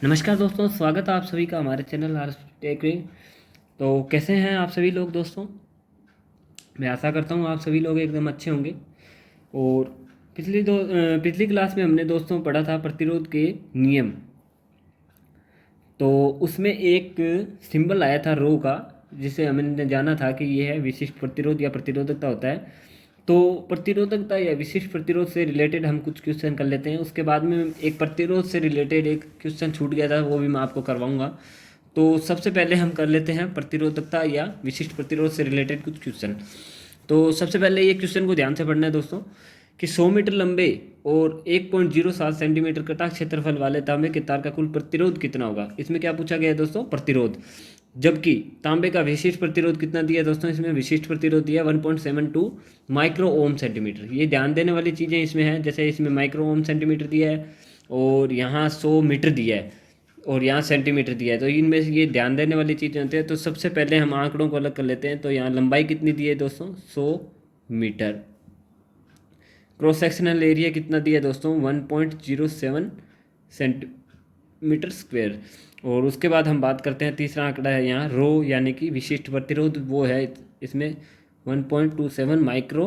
नमस्कार दोस्तों, स्वागत है आप सभी का हमारे चैनल आर टेक में। तो कैसे हैं आप सभी लोग दोस्तों। मैं आशा करता हूँ आप सभी लोग एकदम अच्छे होंगे। और पिछली क्लास में हमने दोस्तों पढ़ा था प्रतिरोध के नियम। तो उसमें एक सिंबल आया था रो का, जिसे हमने जाना था कि यह है विशिष्ट प्रतिरोध या प्रतिरोधकता होता है। तो प्रतिरोधकता या विशिष्ट प्रतिरोध से रिलेटेड हम कुछ क्वेश्चन कर लेते हैं। उसके बाद में एक प्रतिरोध से रिलेटेड एक क्वेश्चन छूट गया था, वो भी मैं आपको करवाऊंगा। तो सबसे पहले हम कर लेते हैं प्रतिरोधकता या विशिष्ट प्रतिरोध से रिलेटेड कुछ क्वेश्चन। तो सबसे पहले ये क्वेश्चन को ध्यान से पढ़ना है दोस्तों कि 100 मीटर लंबे और 1.07 सेंटीमीटर कटा क्षेत्रफल वाले तांबे के तार का कुल प्रतिरोध कितना होगा। इसमें क्या पूछा गया है दोस्तों, प्रतिरोध। जबकि तांबे का विशिष्ट प्रतिरोध कितना दिया है दोस्तों, इसमें विशिष्ट प्रतिरोध दिया 1.72 माइक्रो ओम सेंटीमीटर। ये ध्यान देने वाली चीज़ें इसमें हैं, जैसे इसमें माइक्रो ओम सेंटीमीटर दिया है और यहाँ 100 मीटर दिया है और यहाँ सेंटीमीटर दिया है। तो इनमें से ये ध्यान देने वाली चीज़ें होती है। तो सबसे पहले हम आंकड़ों को अलग कर लेते हैं। तो यहाँ लंबाई कितनी दी है दोस्तों, 100 मीटर। क्रॉस सेक्शनल एरिया कितना दिया है दोस्तों, 1.07 सेंटीमीटर स्क्वायर। और उसके बाद हम बात करते हैं, तीसरा आंकड़ा है यहाँ रो यानी कि विशिष्ट प्रतिरोध, वो है इसमें 1.27 माइक्रो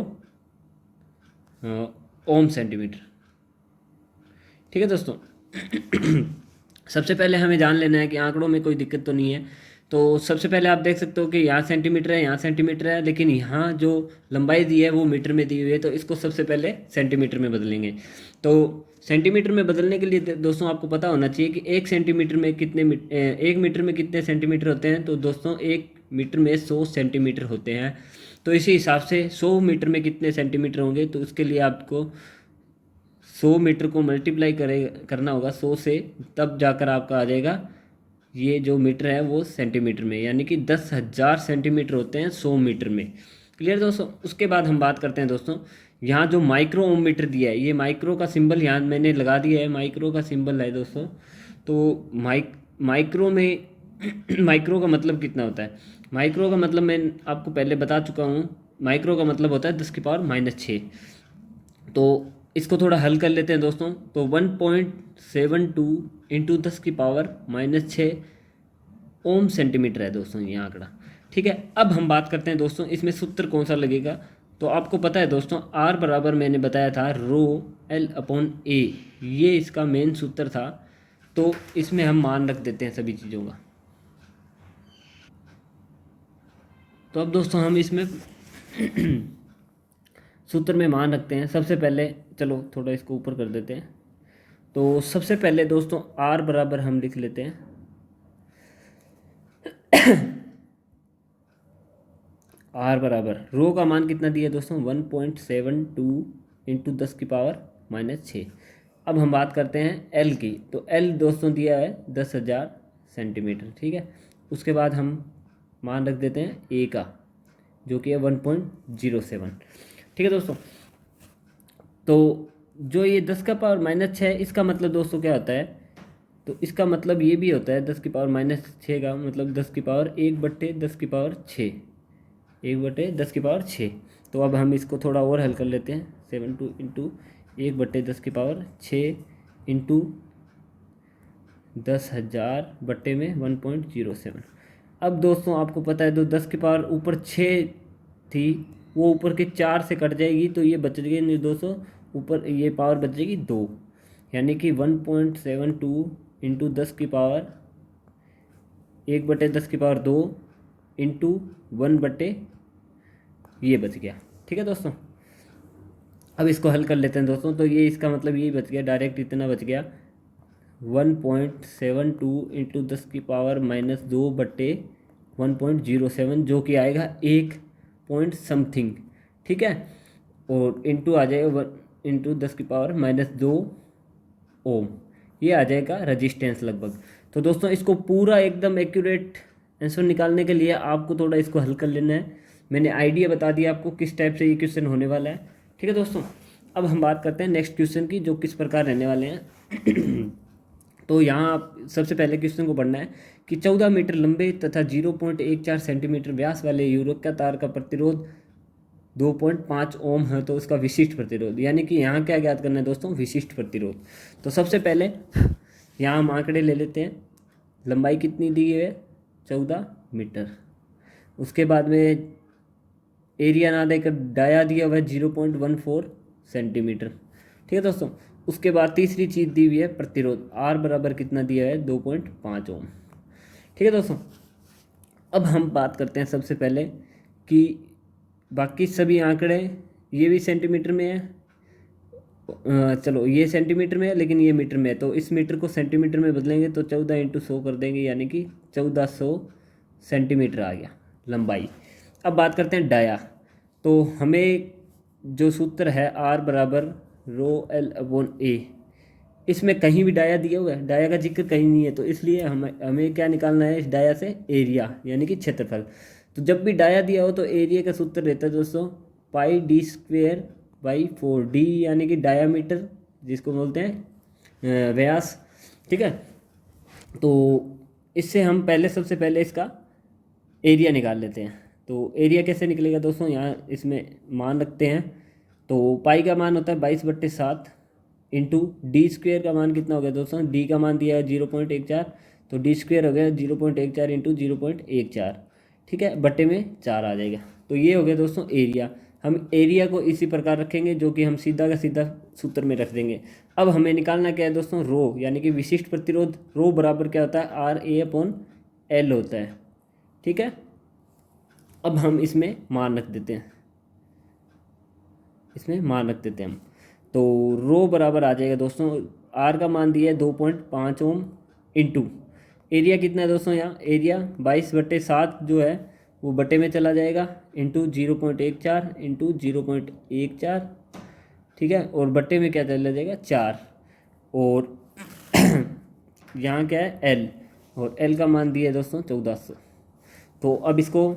ओम सेंटीमीटर। ठीक है दोस्तों। सबसे पहले हमें जान लेना है कि आंकड़ों में कोई दिक्कत तो नहीं है। तो सबसे पहले आप देख सकते हो कि यहाँ सेंटीमीटर है, यहाँ सेंटीमीटर है, लेकिन यहाँ जो लंबाई दी है वो मीटर में दी हुई है। तो इसको सबसे पहले सेंटीमीटर में बदलेंगे। तो सेंटीमीटर में बदलने के लिए दोस्तों आपको पता होना चाहिए कि 1 सेंटीमीटर में कितने 1 मीटर में कितने सेंटीमीटर होते हैं। तो दोस्तों 1 मीटर में 100 सेंटीमीटर होते हैं। तो इसी हिसाब से 100 मीटर में कितने सेंटीमीटर होंगे, तो उसके लिए आपको 100 मीटर को मल्टीप्लाई करना होगा 100 से, तब जाकर आपका आ जाएगा ये जो मीटर है वो सेंटीमीटर में, यानी कि 10,000 सेंटीमीटर होते हैं 100 मीटर में। क्लियर दोस्तों। उसके बाद हम बात करते हैं दोस्तों, यहाँ जो माइक्रो ओम मीटर दिया है, ये माइक्रो का सिंबल यहाँ मैंने लगा दिया है, माइक्रो का सिंबल है दोस्तों। तो माइक्रो में माइक्रो का मतलब कितना होता है, माइक्रो का मतलब मैं आपको पहले बता चुका हूँ। माइक्रो का मतलब होता है 10⁻⁻6। तो इसको थोड़ा हल कर लेते हैं दोस्तों। तो 1.72 इंटू 10⁻⁻6 ओम सेंटीमीटर है दोस्तों ये आंकड़ा। ठीक है। अब हम बात करते हैं दोस्तों, इसमें सूत्र कौन सा लगेगा। तो आपको पता है दोस्तों, आर बराबर मैंने बताया था रो L/A, ये इसका मेन सूत्र था। तो इसमें हम मान रख देते हैं सभी चीज़ों का। तो अब दोस्तों हम इसमें सूत्र में मान रखते हैं। सबसे पहले चलो थोड़ा इसको ऊपर कर देते हैं। तो सबसे पहले दोस्तों आर बराबर हम लिख लेते हैं आर बराबर रो का मान कितना दिया दोस्तों, 1.72 इंटू 10⁻⁻6। अब हम बात करते हैं एल की। तो एल दोस्तों दिया है 10,000 सेंटीमीटर। ठीक है। उसके बाद हम मान रख देते हैं ए का, जो कि है 1.07। ठीक है दोस्तों। तो जो ये 10⁻⁻6 इसका मतलब दोस्तों क्या होता है, तो इसका मतलब ये भी होता है 10⁻⁻6 का मतलब 10⁻1/10⁻6, 1/10⁻6। तो अब हम इसको थोड़ा और हल कर लेते हैं। 72 इंटू 1/10⁻6 इंटू 10,000 बट्टे में 1.07। अब दोस्तों आपको पता है, तो 10⁻6 थी, वो ऊपर के 4 से कट जाएगी, तो ये बच गई नहीं दोस्तों, ऊपर ये पावर बच जाएगी 2, यानी कि 1.72 इंटू 1/10⁻2 इंटू 1/ ये बच गया। ठीक है दोस्तों। अब इसको हल कर लेते हैं दोस्तों। तो ये इसका मतलब यही बच गया, डायरेक्ट इतना बच गया 1.72 इंटू 10⁻2 बट्टे 1.07, जो कि आएगा 1 पॉइंट समथिंग। ठीक है। और इंटू आ जाएगा इंटू 10⁻2 ओम, ये आ जाएगा रजिस्टेंस लगभग। तो दोस्तों इसको पूरा एकदम एक्यूरेट आंसर निकालने के लिए आपको थोड़ा इसको हल कर लेना है। मैंने आइडिया बता दिया आपको किस टाइप से ये क्वेश्चन होने वाला है। ठीक है दोस्तों। अब हम बात करते हैं नेक्स्ट क्वेश्चन की, जो किस प्रकार रहने वाले हैं। तो यहाँ आप सबसे पहले क्वेश्चन को पढ़ना है कि 14 मीटर लंबे तथा 0.14 सेंटीमीटर व्यास वाले यूरोक का तार का प्रतिरोध 2.5 ओम है। तो उसका विशिष्ट प्रतिरोध, यानी कि यहाँ क्या ज्ञात करना है दोस्तों, विशिष्ट प्रतिरोध। तो सबसे पहले यहाँ हम आंकड़े ले लेते हैं। लंबाई कितनी दी है, 14 मीटर। उसके बाद में एरिया ना देकर डाया दिया हुआ है 0.14 सेंटीमीटर। ठीक है दोस्तों। उसके बाद तीसरी चीज़ दी हुई है प्रतिरोध, आर बराबर कितना दिया है, 2.5 ओम। ठीक है दोस्तों। अब हम बात करते हैं सबसे पहले कि बाकी सभी आंकड़े, ये भी सेंटीमीटर में है, चलो ये सेंटीमीटर में है लेकिन ये मीटर में है, तो इस मीटर को सेंटीमीटर में बदलेंगे तो 14 इंटू 100 कर देंगे, यानी कि 1400 सेंटीमीटर आ गया लंबाई। अब बात करते हैं डाया। तो हमें जो सूत्र है आर बराबर रो एल अपॉन ए, इसमें कहीं भी डाया दिया हुआ है, डाया का जिक्र कहीं नहीं है, तो इसलिए हमें क्या निकालना है इस डाया से, एरिया यानी कि क्षेत्रफल। तो जब भी डाया दिया हो तो एरिया का सूत्र रहता है दोस्तों पाई डी स्क्वेयर बाई 4, डी यानी कि डायामीटर जिसको बोलते हैं व्यास। ठीक है। तो इससे हम सबसे पहले इसका एरिया निकाल लेते हैं। तो एरिया कैसे निकलेगा दोस्तों, यहाँ इसमें मान रखते हैं। तो पाई का मान होता है 22/7 इंटू डी स्क्वेयर का मान कितना हो गया दोस्तों, डी का मान दिया है 0.14, तो डी स्क्वेयर हो गया 0.14 इंटू 0.14। ठीक है, बट्टे में 4 आ जाएगा। तो ये हो गया दोस्तों एरिया। हम एरिया को इसी प्रकार रखेंगे जो कि हम सीधा का सीधा सूत्र में रख देंगे। अब हमें निकालना क्या है दोस्तों, रो यानी कि विशिष्ट प्रतिरोध। रो बराबर क्या होता है, आर ए अपॉन एल होता है। ठीक है। अब हम इसमें मान रख देते हैं, इसमें मान रख देते हैं हम। तो रो बराबर आ जाएगा दोस्तों, आर का मान दिया है 2.5 ओम इंटू एरिया कितना है दोस्तों, यहाँ एरिया 22/7 जो है वो बटे में चला जाएगा, इंटू 0.14 इंटू 0.14। ठीक है, और बट्टे में क्या चला जाएगा, 4। और यहाँ क्या है एल, और एल का मान दिया है दोस्तों 1400। तो अब इसको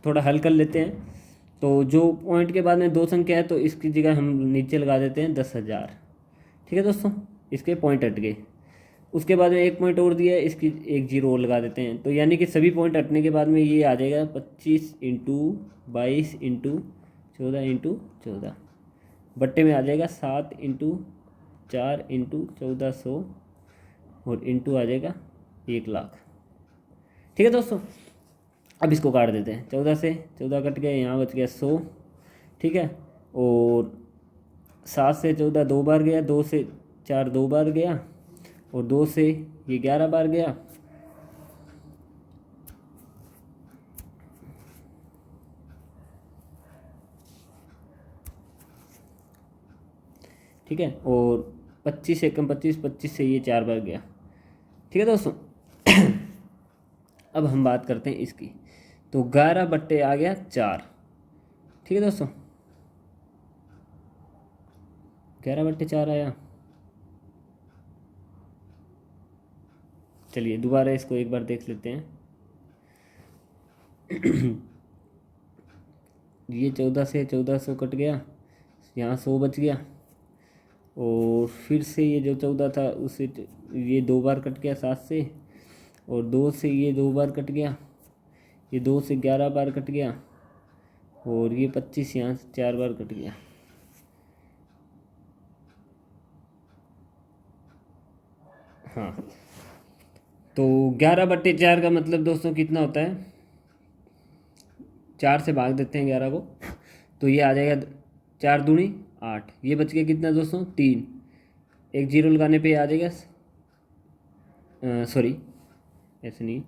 थोड़ा हल कर लेते हैं। तो जो पॉइंट के बाद में 2 संख्या है तो इसकी जगह हम नीचे लगा देते हैं 10,000। ठीक है दोस्तों, इसके पॉइंट हट गए। उसके बाद में एक पॉइंट और दिया है, इसकी एक जीरो और लगा देते हैं। तो यानी कि सभी पॉइंट हटने के बाद में ये आ जाएगा 25 इंटू 22 इंटू 14 इंटू 14, बट्टे में आ जाएगा 7 इंटू 4 इंटू 1400, और इंटू आ जाएगा 1,00,000। ठीक है दोस्तों। अब इसको काट देते हैं, 14 से 14 कट गया, यहाँ बच गया 100। ठीक है, और 7 से 14 2 बार गया, 2 से 4 2 बार गया, और 2 से ये 11 बार गया। ठीक है, और 25 से कम 25, 25 से ये 4 बार गया। ठीक है दोस्तों। अब हम बात करते हैं इसकी। तो 11 बट्टे आ गया 4। ठीक है दोस्तों, 11 बट्टे 4 आया। चलिए दोबारा इसको एक बार देख लेते हैं। ये 14 से 1400 कट गया, यहाँ 100 बच गया, और फिर से ये जो 14 था उससे ये 2 बार कट गया 7 से, और 2 से ये 2 बार कट गया, ये 2 से 11 बार कट गया, और ये 25 यहाँ से 4 बार कट गया। हाँ, तो 11 बट्टे 4 का मतलब दोस्तों कितना होता है, 4 से भाग देते हैं 11 को, तो ये आ जाएगा 4 दूनी 8। ये बच गया कितना दोस्तों, 3। एक जीरो लगाने पे आ जाएगा, सॉरी ऐसे नहीं,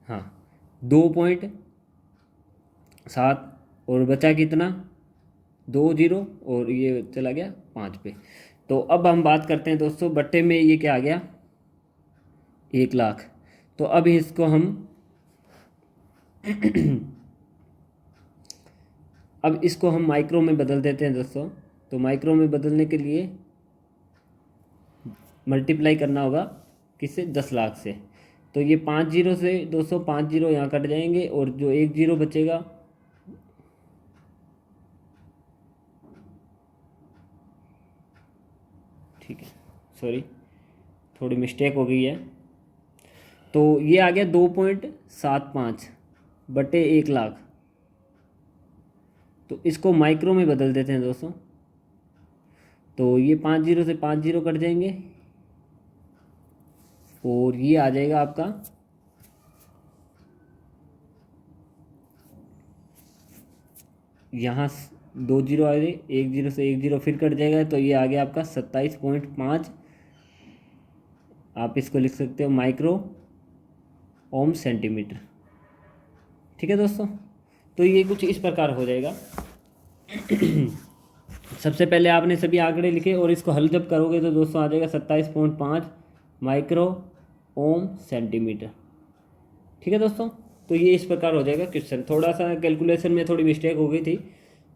हाँ 2.7, और बचा कितना 2 जीरो, और ये चला गया 5 पे। तो अब हम बात करते हैं दोस्तों, बट्टे में ये क्या आ गया, 1,00,000। तो अब इसको हम अब इसको हम माइक्रो में बदल देते हैं दोस्तों। तो माइक्रो में बदलने के लिए मल्टीप्लाई करना होगा किससे, 10,00,000 से। तो ये 5 जीरो से दोस्तों 5 जीरो यहाँ कट जाएंगे, और जो 1 जीरो बचेगा, ठीक है सॉरी थोड़ी मिस्टेक हो गई है। तो ये आ गया 2.75 बटे 1,00,000। तो इसको माइक्रो में बदल देते हैं दोस्तों। तो ये 5 जीरो से 5 जीरो कट जाएंगे, और ये आ जाएगा आपका यहाँ 2 जीरो आ गए, 1 जीरो से 1 जीरो फिर कट जाएगा, तो ये आ गया आपका 27.5। आप इसको लिख सकते हो माइक्रो ओम सेंटीमीटर। ठीक है दोस्तों, तो ये कुछ इस प्रकार हो जाएगा। सबसे पहले आपने सभी आंकड़े लिखे और इसको हल जब करोगे तो दोस्तों आ जाएगा 27.5 माइक्रो ओम सेंटीमीटर। ठीक है दोस्तों, तो ये इस प्रकार हो जाएगा क्वेश्चन। थोड़ा सा कैलकुलेशन में थोड़ी मिस्टेक हो गई थी,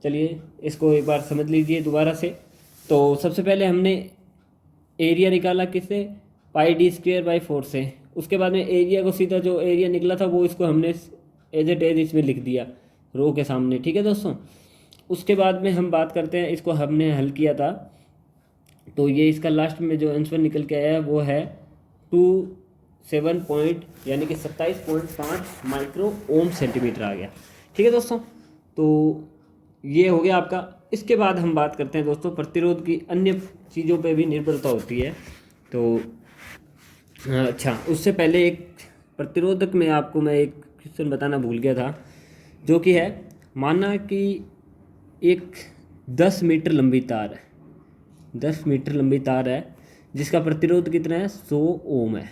चलिए इसको एक बार समझ लीजिए दोबारा से। तो सबसे पहले हमने एरिया निकाला किससे, पाई डी स्क्वेयर बाई 4 से। उसके बाद में एरिया को सीधा जो एरिया निकला था वो इसको हमने एज इट एज इसमें लिख दिया रो के सामने। ठीक है दोस्तों, उसके बाद में हम बात करते हैं, इसको हमने हल किया था तो ये इसका लास्ट में जो आंसर निकल के आया है वो है 27 यानी कि 27.5 माइक्रो ओम सेंटीमीटर आ गया। ठीक है दोस्तों, तो ये हो गया आपका। इसके बाद हम बात करते हैं दोस्तों प्रतिरोध की अन्य चीज़ों पे भी निर्भरता होती है। तो अच्छा, उससे पहले एक प्रतिरोधक में आपको मैं एक क्वेश्चन बताना भूल गया था, जो कि है माना कि एक 10 मीटर लंबी तार है, 10 मीटर लंबी तार है जिसका प्रतिरोध कितना है, 100 ओम है।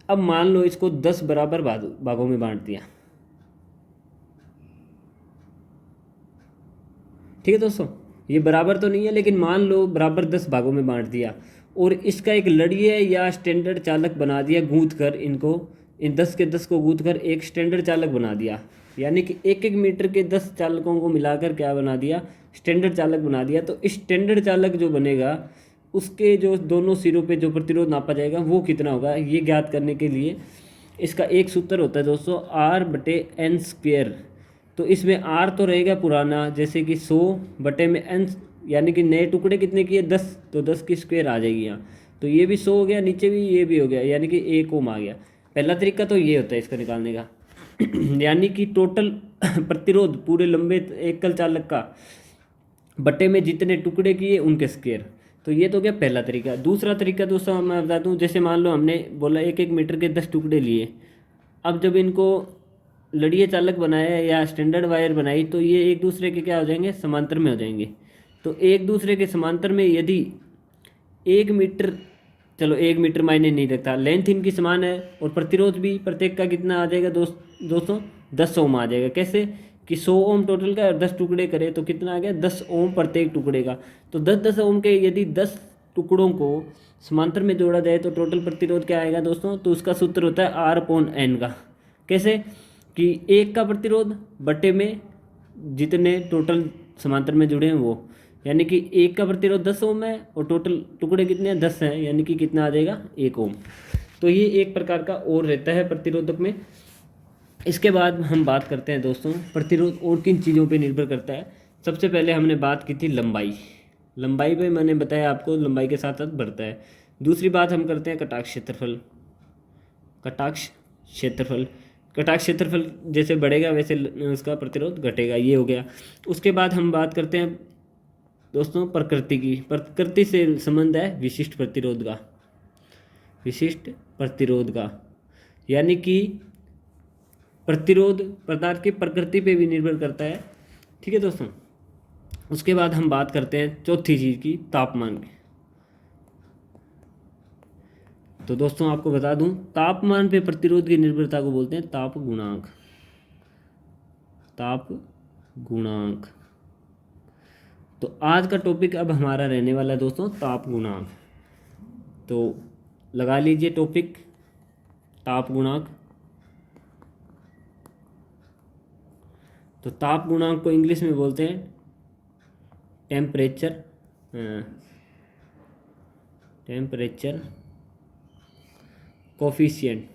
अब मान लो इसको 10 बराबर भागों में बांट दिया। ठीक है दोस्तों, ये बराबर तो नहीं है लेकिन मान लो बराबर 10 भागों में बांट दिया और इसका एक लड़िए या स्टैंडर्ड चालक बना दिया, गूंथ कर इनको, इन 10 के 10 को गूंथ कर एक स्टैंडर्ड चालक बना दिया। यानी कि 1-1 मीटर के 10 चालकों को मिलाकर क्या बना दिया, स्टैंडर्ड चालक बना दिया। तो स्टैंडर्ड चालक जो बनेगा उसके जो दोनों सिरों पे जो प्रतिरोध नापा जाएगा वो कितना होगा, ये ज्ञात करने के लिए इसका एक सूत्र होता है दोस्तों, R/N²। तो इसमें R तो रहेगा पुराना, जैसे कि 100 बटे में N, यानी कि नए टुकड़े कितने किए, 10, तो 10 की स्क्वायर आ जाएगी यहाँ। तो ये भी 100 हो गया, नीचे भी ये भी हो गया, यानी कि 1 ओम आ गया। पहला तरीका तो ये होता है इसका निकालने का। यानी कि टोटल प्रतिरोध पूरे लंबे एकल चालक का बटे में जितने टुकड़े किए उनके स्क्वायर। तो ये तो गया पहला तरीका। दूसरा तरीका दोस्तों मैं बता दूँ, जैसे मान लो हमने बोला 1-1 मीटर के 10 टुकड़े लिए। अब जब इनको लड़िए चालक बनाया या स्टैंडर्ड वायर बनाई तो ये एक दूसरे के क्या हो जाएंगे, समांतर में हो जाएंगे। तो एक दूसरे के समांतर में यदि 1 मीटर, चलो 1 मीटर मायने नहीं रखता, लेंथ इनकी समान है और प्रतिरोध भी प्रत्येक का कितना आ जाएगा दोस्तों, 10 ओम आ जाएगा। कैसे कि 100 ओम टोटल का और 10 टुकड़े करे तो कितना आ गया, 10 ओम प्रत्येक टुकड़े का। तो 10-10 ओम के यदि 10 टुकड़ों को समांतर में जोड़ा जाए तो टोटल प्रतिरोध क्या आएगा दोस्तों, तो उसका सूत्र होता है R/N का। कैसे कि 1 का प्रतिरोध बटे में जितने टोटल समांतर में जुड़े हैं वो, यानी कि 1 का प्रतिरोध 10 ओम है और टोटल टुकड़े कितने हैं, 10 हैं, यानी कि कितना आ जाएगा, 1 ओम। तो ये एक प्रकार का और रहता है प्रतिरोधक में। इसके बाद हम बात करते हैं दोस्तों प्रतिरोध और किन चीज़ों पे निर्भर करता है। सबसे पहले हमने बात की थी लंबाई, लंबाई पे मैंने बताया आपको लंबाई के साथ साथ बढ़ता है। दूसरी बात हम करते हैं कटाक्ष क्षेत्रफल। कटाक्ष क्षेत्रफल, कटाक्ष क्षेत्रफल जैसे बढ़ेगा वैसे उसका प्रतिरोध घटेगा, ये हो गया। उसके बाद हम बात करते हैं दोस्तों प्रकृति की। प्रकृति से संबंध है विशिष्ट प्रतिरोध का, विशिष्ट प्रतिरोध का, यानी कि प्रतिरोध पदार्थ की प्रकृति पे भी निर्भर करता है। ठीक है दोस्तों, उसके बाद हम बात करते हैं चौथी चीज़ की, तापमान की। तो दोस्तों आपको बता दूं, तापमान पे प्रतिरोध की निर्भरता को बोलते हैं ताप गुणांक। ताप गुणांक। तो आज का टॉपिक अब हमारा रहने वाला है दोस्तों ताप गुणांक। तो लगा लीजिए टॉपिक ताप गुणांक। तो ताप गुणांक को इंग्लिश में बोलते हैं टेम्परेचर, टेम्परेचर कोफिशिएंट।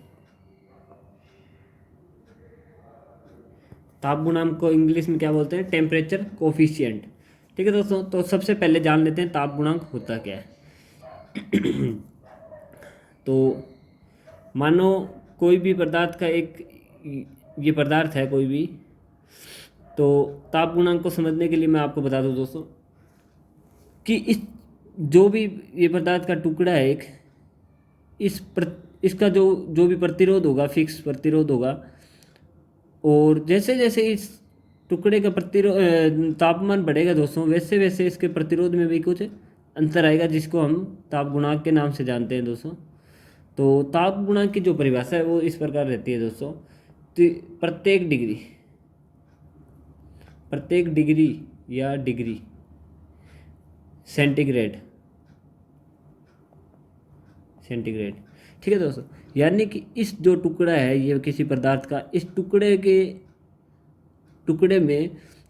ताप गुणांक को इंग्लिश में क्या बोलते हैं, टेम्परेचर कोफिशिएंट। ठीक है दोस्तों, तो सबसे पहले जान लेते हैं ताप गुणांक होता क्या है। तो मानो कोई भी पदार्थ का एक, ये पदार्थ है कोई भी, तो ताप गुणांक को समझने के लिए मैं आपको बता दूं दोस्तों कि इस जो भी ये पदार्थ का टुकड़ा है एक, इसका जो जो भी प्रतिरोध होगा फिक्स प्रतिरोध होगा, और जैसे जैसे इस टुकड़े का प्रतिरोध तापमान बढ़ेगा दोस्तों, वैसे वैसे इसके प्रतिरोध में भी कुछ अंतर आएगा, जिसको हम ताप गुणांक के नाम से जानते हैं दोस्तों। तो ताप गुणांक की जो परिभाषा है वो इस प्रकार रहती है दोस्तों। तो प्रत्येक डिग्री या डिग्री सेंटीग्रेड, ठीक है दोस्तों, यानी कि इस जो टुकड़ा है ये किसी पदार्थ का, इस टुकड़े में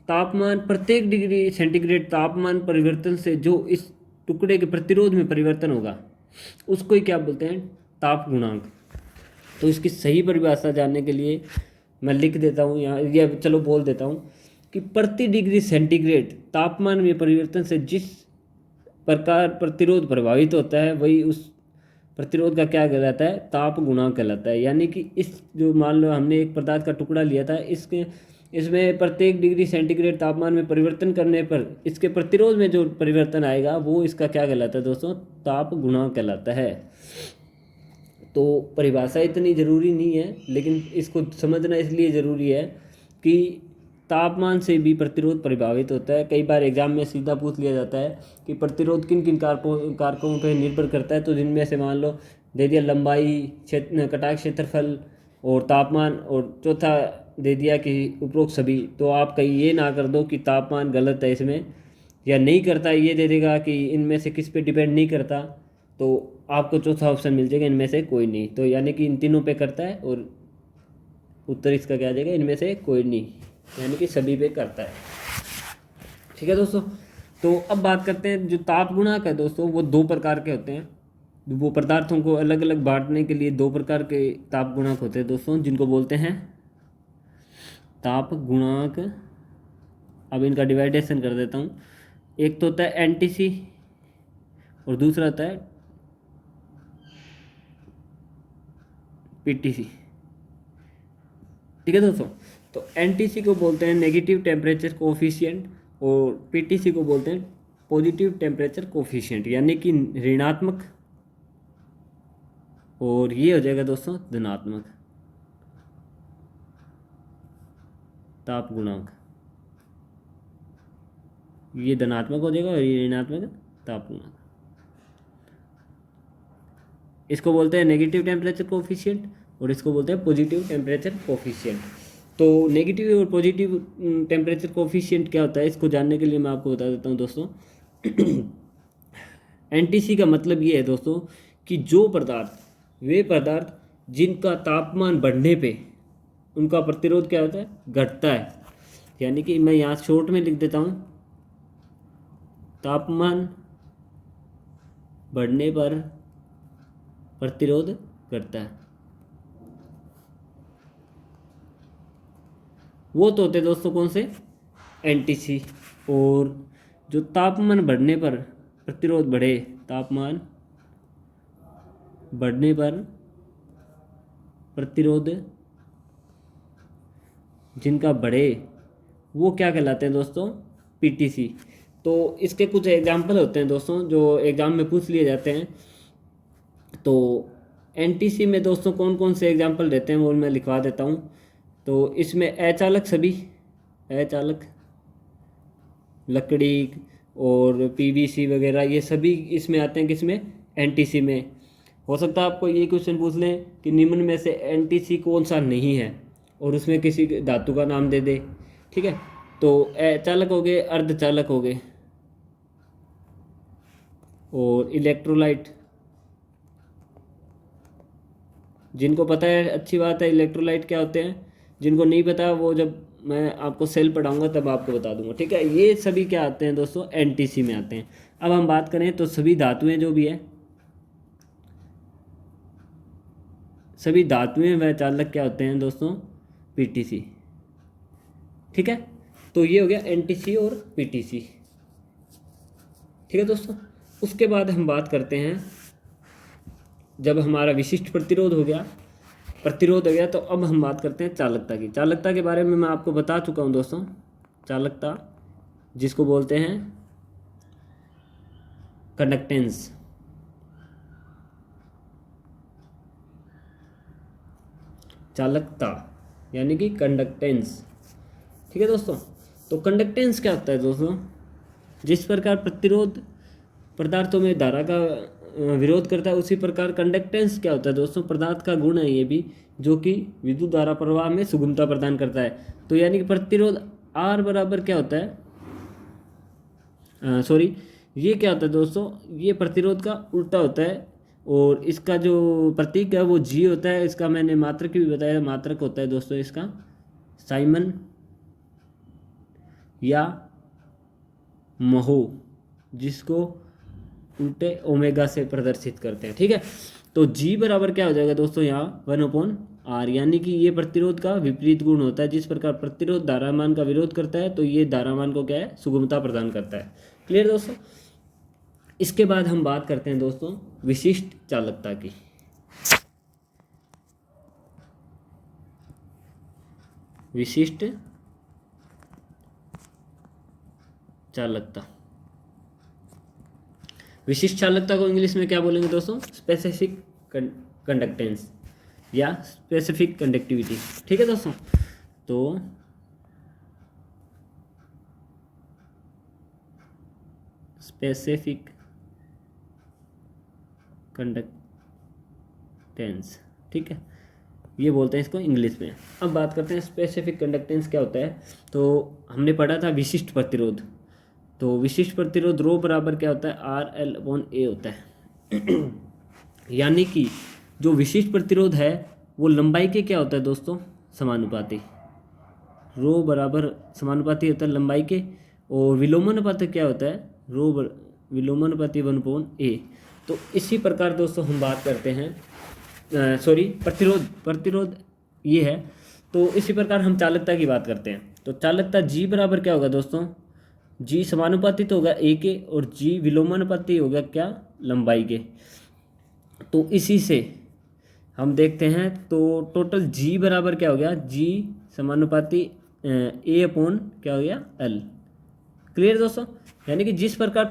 तापमान, प्रत्येक डिग्री सेंटीग्रेड तापमान परिवर्तन से जो इस टुकड़े के प्रतिरोध में परिवर्तन होगा उसको ही क्या बोलते हैं, ताप गुणांक। तो इसकी सही परिभाषा जानने के लिए मैं लिख देता हूँ यहाँ, या चलो बोल देता हूँ कि प्रति डिग्री सेंटीग्रेड तापमान में परिवर्तन से जिस प्रकार प्रतिरोध प्रभावित होता है वही उस प्रतिरोध का क्या कहलाता है, ताप गुणांक कहलाता है। यानी कि इस जो मान लो हमने एक पदार्थ का टुकड़ा लिया था, इसमें प्रत्येक डिग्री सेंटीग्रेड तापमान में परिवर्तन करने पर इसके प्रतिरोध में जो परिवर्तन आएगा वो इसका क्या कहलाता है दोस्तों, ताप गुणांक कहलाता है। तो परिभाषा इतनी ज़रूरी नहीं है, लेकिन इसको समझना इसलिए ज़रूरी है कि तापमान से भी प्रतिरोध प्रभावित होता है। कई बार एग्जाम में सीधा पूछ लिया जाता है कि प्रतिरोध किन किन कारकों पर निर्भर करता है, तो जिनमें से मान लो दे दिया लंबाई, कटाक क्षेत्रफल और तापमान, और चौथा दे दिया कि उपरोक्त सभी। तो आप कहीं ये ना कर दो कि तापमान गलत है इसमें या नहीं करता, ये दे देगा कि इनमें से किस पे डिपेंड नहीं करता, तो आपको चौथा ऑप्शन मिल जाएगा इनमें से कोई नहीं। तो यानी कि इन तीनों पे करता है, और उत्तर इसका क्या आ जाएगा, इनमें से कोई नहीं, यानी कि सभी पे करता है। ठीक है दोस्तों, तो अब बात करते हैं जो ताप गुणांक है दोस्तों, वो दो प्रकार के होते हैं। वो पदार्थों को अलग अलग बांटने के लिए दो प्रकार के ताप गुणांक होते हैं दोस्तों, जिनको बोलते हैं ताप गुणांक। अब इनका डिवाइडेशन कर देता हूँ। एक तो होता है एनटीसी और दूसरा होता है पीटीसी। ठीक है दोस्तों, तो एनटीसी को बोलते हैं नेगेटिव टेम्परेचर कोफिशिएंट और पीटीसी को बोलते हैं पॉजिटिव टेम्परेचर कोफिशिएंट, यानी कि ऋणात्मक, और ये हो जाएगा दोस्तों धनात्मक ताप गुणांक। ये धनात्मक हो जाएगा और ये ऋणात्मक ताप गुणांक। इसको बोलते हैं नेगेटिव टेम्परेचर कोफिशिएंट और इसको बोलते हैं पॉजिटिव टेम्परेचर कोफिशिएंट। तो नेगेटिव और पॉजिटिव टेम्परेचर कोफिशिएंट क्या होता है, इसको जानने के लिए मैं आपको बता देता हूँ दोस्तों। एनटीसी का मतलब ये है दोस्तों कि वे पदार्थ जिनका तापमान बढ़ने पे उनका प्रतिरोध क्या होता है, घटता है। यानी कि मैं यहाँ शॉर्ट में लिख देता हूँ, तापमान बढ़ने पर प्रतिरोध घटता है। वो तो होते दोस्तों कौन से, एनटीसी। और जो तापमान बढ़ने पर प्रतिरोध बढ़े, तापमान बढ़ने पर प्रतिरोध जिनका बढ़े वो क्या कहलाते हैं दोस्तों, पीटीसी। तो इसके कुछ एग्जाम्पल होते हैं दोस्तों जो एग्जाम में पूछ लिए जाते हैं। तो एनटीसी में दोस्तों कौन कौन से एग्जाम्पल रहते हैं वो मैं लिखवा देता हूँ। तो इसमें अचालक, सभी अचालक, लकड़ी और पीवीसी वगैरह, ये सभी इसमें आते हैं। किसमें, एनटीसी में। हो सकता है आपको ये क्वेश्चन पूछ लें कि निम्न में से एनटीसी कौन सा नहीं है, और उसमें किसी धातु का नाम दे दे। ठीक है, तो अचालक हो गए, अर्धचालक हो गए, और इलेक्ट्रोलाइट। जिनको पता है अच्छी बात है, इलेक्ट्रोलाइट क्या होते हैं। जिनको नहीं पता वो जब मैं आपको सेल पढ़ाऊंगा तब आपको बता दूंगा। ठीक है, ये सभी क्या आते हैं दोस्तों, एनटीसी में आते हैं। अब हम बात करें तो सभी धातुएं जो भी है, सभी धातुएं व चालक क्या होते हैं दोस्तों, पीटीसी। ठीक है, तो ये हो गया एनटीसी और पीटीसी। ठीक है दोस्तों, उसके बाद हम बात करते हैं, जब हमारा विशिष्ट प्रतिरोध हो गया, तो अब हम बात करते हैं चालकता की। चालकता के बारे में मैं आपको बता चुका हूं दोस्तों। चालकता जिसको बोलते हैं कंडक्टेंस। चालकता यानी कि कंडक्टेंस। ठीक है दोस्तों, तो कंडक्टेंस क्या होता है दोस्तों? जिस प्रकार प्रतिरोध पदार्थों में धारा का विरोध करता है, उसी प्रकार कंडक्टेंस क्या होता है दोस्तों? पदार्थ का गुण है ये भी, जो कि विद्युत धारा प्रवाह में सुगमता प्रदान करता है। तो यानी कि प्रतिरोध आर बराबर क्या होता है, सॉरी, ये क्या होता है दोस्तों? ये प्रतिरोध का उल्टा होता है, और इसका जो प्रतीक है वो जी होता है। इसका मैंने मात्रक भी बताया, मात्रक होता है दोस्तों इसका साइमन या महो, जिसको उल्टे ओमेगा से प्रदर्शित करते हैं। ठीक है, तो जी बराबर क्या हो जाएगा दोस्तों यहाँ 1/r, यानी कि ये प्रतिरोध का विपरीत गुण होता है। जिस प्रकार प्रतिरोध धारामान का विरोध करता है, तो ये धारामान को क्या है, सुगमता प्रदान करता है। क्लियर दोस्तों? इसके बाद हम बात करते हैं दोस्तों विशिष्ट चालकता की। विशिष्ट चालकता, विशिष्ट चालकता को इंग्लिश में क्या बोलेंगे दोस्तों? स्पेसिफिक कंडक्टेंस या स्पेसिफिक कंडक्टिविटी। ठीक है दोस्तों, तो स्पेसिफिक कंडक्टेंस, ठीक है, ये बोलते हैं इसको इंग्लिश में। अब बात करते हैं स्पेसिफिक कंडक्टेंस क्या होता है। तो हमने पढ़ा था विशिष्ट प्रतिरोध, तो विशिष्ट प्रतिरोध रो बराबर क्या होता है, RL/A होता है। यानी कि जो विशिष्ट प्रतिरोध है वो लंबाई के क्या होता है दोस्तों, समानुपाती। रो बराबर समानुपाती होता है लंबाई के, और विलोमानुपाती क्या होता है, विलोमानुपाती 1/A। तो इसी प्रकार दोस्तों हम बात करते हैं, सॉरी, प्रतिरोध ये है। तो इसी प्रकार हम चालकता की बात करते हैं। तो चालकता जी बराबर क्या होगा दोस्तों? जी समानुपाती तो होगा ए के, और जी विलोमानुपाती होगा क्या, लंबाई के। तो इसी से हम देखते हैं, तो टोटल जी बराबर क्या हो गया, जी समानुपाती A/ क्या हो गया, L। क्लियर दोस्तों? यानी कि जिस प्रकार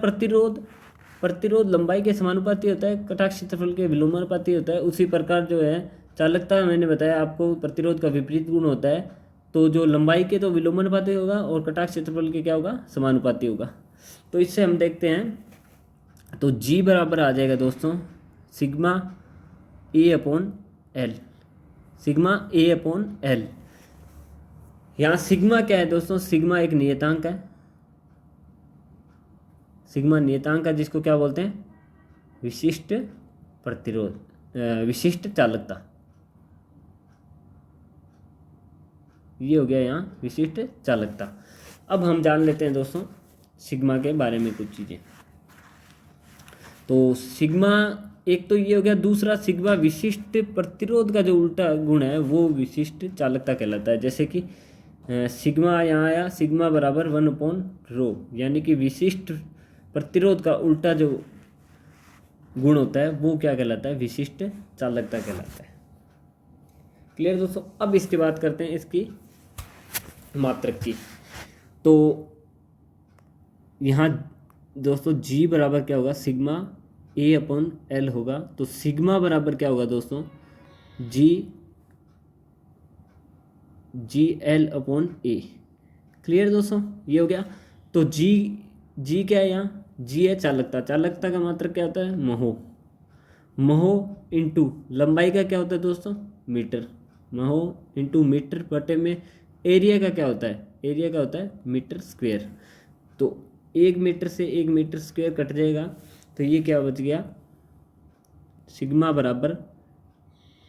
प्रतिरोध लंबाई के समानुपाती होता है, कटाक्ष क्षेत्रफल के विलोमानुपाती होता है, उसी प्रकार जो है चालकता, मैंने बताया आपको, प्रतिरोध का विपरीत गुण होता है। तो जो लंबाई के तो विलोमानुपाती होगा, और कटाक्ष क्षेत्रफल के क्या होगा, समानुपाती होगा। तो इससे हम देखते हैं, तो जी बराबर आ जाएगा दोस्तों सिग्मा A/L, सिग्मा A/L। यहाँ सिग्मा क्या है दोस्तों? सिग्मा एक नियतांक है, सिग्मा नियतांक है, जिसको क्या बोलते हैं, विशिष्ट प्रतिरोध, विशिष्ट चालकता। ये हो गया यहाँ विशिष्ट चालकता। अब हम जान लेते हैं दोस्तों सिग्मा के बारे में कुछ चीज़ें। तो सिग्मा एक तो ये हो गया, दूसरा सिग्मा विशिष्ट प्रतिरोध का जो उल्टा गुण है वो विशिष्ट चालकता कहलाता है। जैसे कि सिग्मा यहाँ आया, सिग्मा बराबर 1/ρ, यानी कि विशिष्ट प्रतिरोध का उल्टा जो गुण होता है वो क्या कहलाता है, विशिष्ट चालकता कहलाता है। क्लियर दोस्तों? अब इसके बात करते हैं इसकी मात्रक की। तो यहाँ दोस्तों जी बराबर क्या होगा, सिग्मा A/L होगा। तो सिग्मा बराबर क्या होगा दोस्तों, GL/A। क्लियर दोस्तों? ये हो गया। तो जी क्या है यहाँ, जी है चालकता। चालकता का मात्रक क्या होता है, महो इंटू लंबाई का क्या होता है दोस्तों, मीटर। महो इंटू मीटर बटे में एरिया का क्या होता है, एरिया का होता है मीटर स्क्वायर। तो 1 मीटर से 1 मीटर स्क्वायर कट जाएगा, तो ये क्या बच गया, सिग्मा बराबर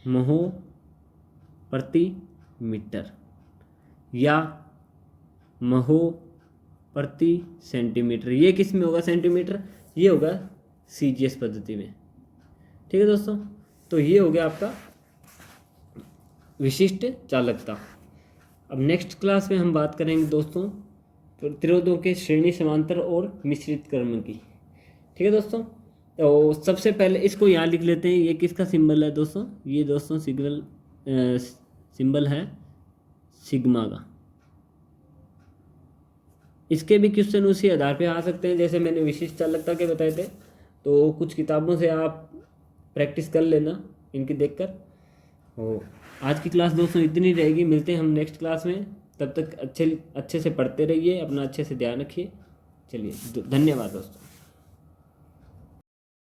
महो प्रति मीटर या महो प्रति सेंटीमीटर। ये किस में होगा, सेंटीमीटर, ये होगा CGS पद्धति में। ठीक है दोस्तों? तो ये हो गया आपका विशिष्ट चालकता। अब नेक्स्ट क्लास में हम बात करेंगे दोस्तों प्रतिरोधों के श्रेणी समांतर और मिश्रित क्रम की। ठीक है दोस्तों? तो सबसे पहले इसको यहाँ लिख लेते हैं, ये किसका सिंबल है दोस्तों, ये दोस्तों सिंबल है सिग्मा का। इसके भी क्वेश्चन उसी आधार पे आ सकते हैं जैसे मैंने विशिष्ट चालकता के बताए थे। तो कुछ किताबों से आप प्रैक्टिस कर लेना इनकी देखकर। और आज की क्लास दोस्तों इतनी रहेगी, मिलते हैं हम नेक्स्ट क्लास में। तब तक अच्छे अच्छे से पढ़ते रहिए, अपना अच्छे से ध्यान रखिए। चलिए धन्यवाद दोस्तों।